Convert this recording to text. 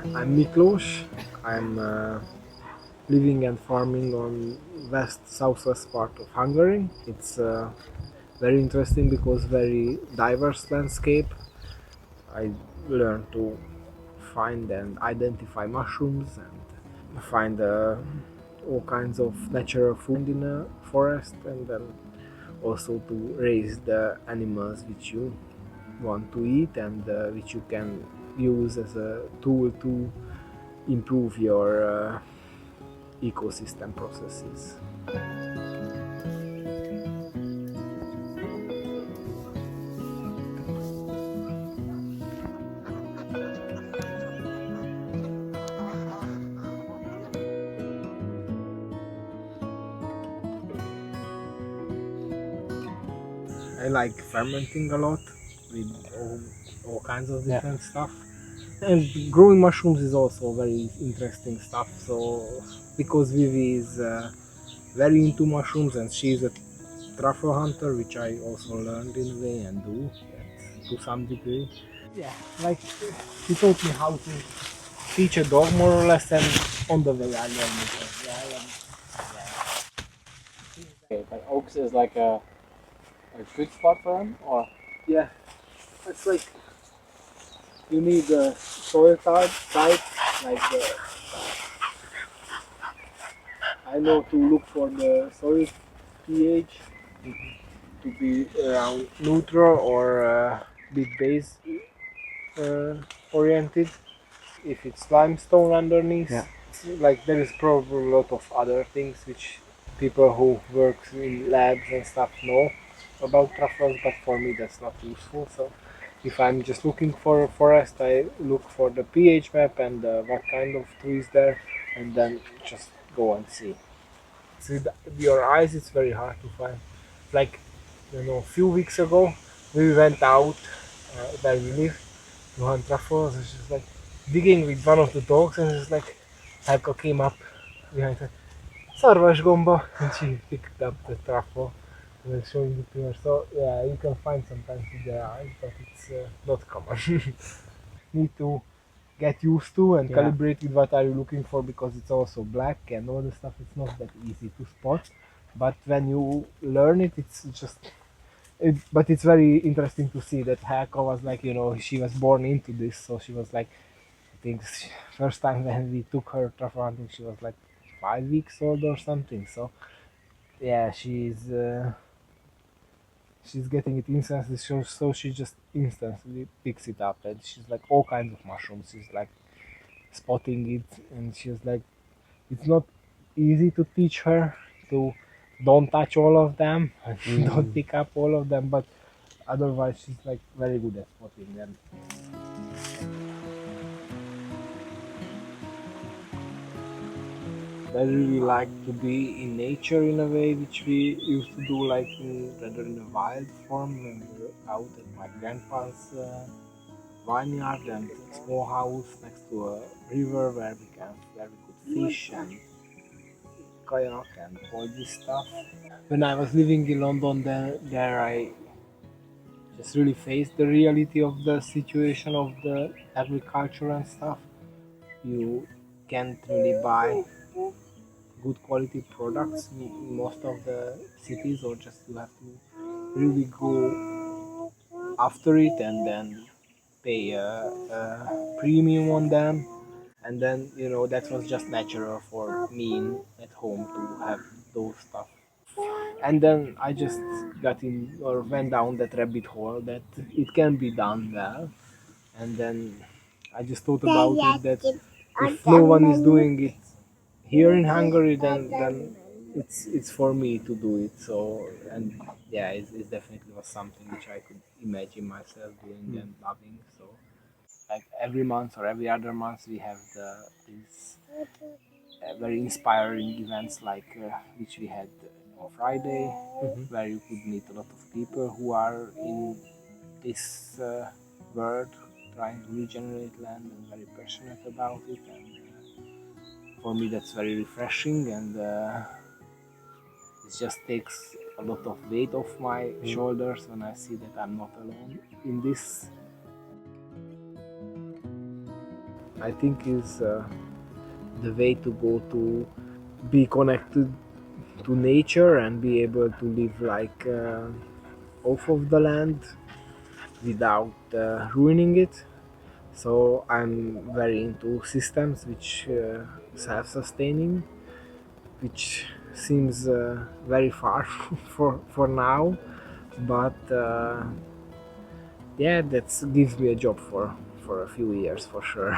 I'm Miklós. I'm living and farming on southwest part of Hungary. It's very interesting because very diverse landscape. I learned to find and identify mushrooms and find all kinds of natural food in a forest, and then also to raise the animals which you want to eat and which you can use as a tool to improve your ecosystem processes. I like fermenting a lot with all kinds of different stuff. And growing mushrooms is also very interesting stuff. So because Vivi is very into mushrooms and she's a truffle hunter, which I also learned in a way and do to some degree. Yeah, like he taught me how to teach a dog more or less, and on the way I learned it. Yeah, Okay, but oaks is like a good spot for him, or yeah, it's like you need a soil type, like I know to look for the soil pH to be around neutral or bit base uh, oriented. If it's limestone underneath, like there is probably a lot of other things which people who work in labs and stuff know about truffles, but for me that's not useful. So if I'm just looking for a forest, I look for the pH map and what kind of trees there, and then just go and see. With your eyes, it's very hard to find. Like, a few weeks ago, we went out where we live to hunt truffles. It's just like digging with one of the dogs, and it's like Helka came up behind her. Szarvasgomba, and she picked up the truffle and then showing it to her. So yeah, you can find sometimes with their eyes, but it's not common. Need to get used to and calibrate with what are you looking for, because it's also black and all the stuff. It's not that easy to spot, but when you learn it, it's just but it's very interesting to see that Helka was like, she was born into this. So she was like, I think first time when we took her truffle hunting, she was like 5 weeks old or something. So yeah, she's getting it instantly. So she just instantly picks it up, and she's like all kinds of mushrooms. She's like spotting it, and she's like, it's not easy to teach her to don't touch all of them, don't pick up all of them, but otherwise she's like very good at spotting them. I really like to be in nature in a way, which we used to do, like rather in a wild form when we were out at my grandpa's vineyard and small house next to a river where we could fish and kayak and all this stuff. When I was living in London, there I just really faced the reality of the situation of the agriculture and stuff. You can't really buy good quality products in most of the cities, or just you have to really go after it and then pay a premium on them. And then that was just natural for me at home to have those stuff. And then I just got in or went down that rabbit hole that it can be done well. And then I just thought about it that if no one is doing it here in Hungary, then it's for me to do it. So, and yeah, it definitely was something which I could imagine myself doing and loving. So like every month or every other month we have these very inspiring events, like which we had on Friday, where you could meet a lot of people who are in this world trying to regenerate land and very passionate about it. And for me that's very refreshing, and it just takes a lot of weight off my shoulders when I see that I'm not alone in this. I think is the way to go to be connected to nature and be able to live like off of the land without ruining it. So I'm very into systems which self-sustaining, which seems very far for now, but yeah, that gives me a job for a few years for sure.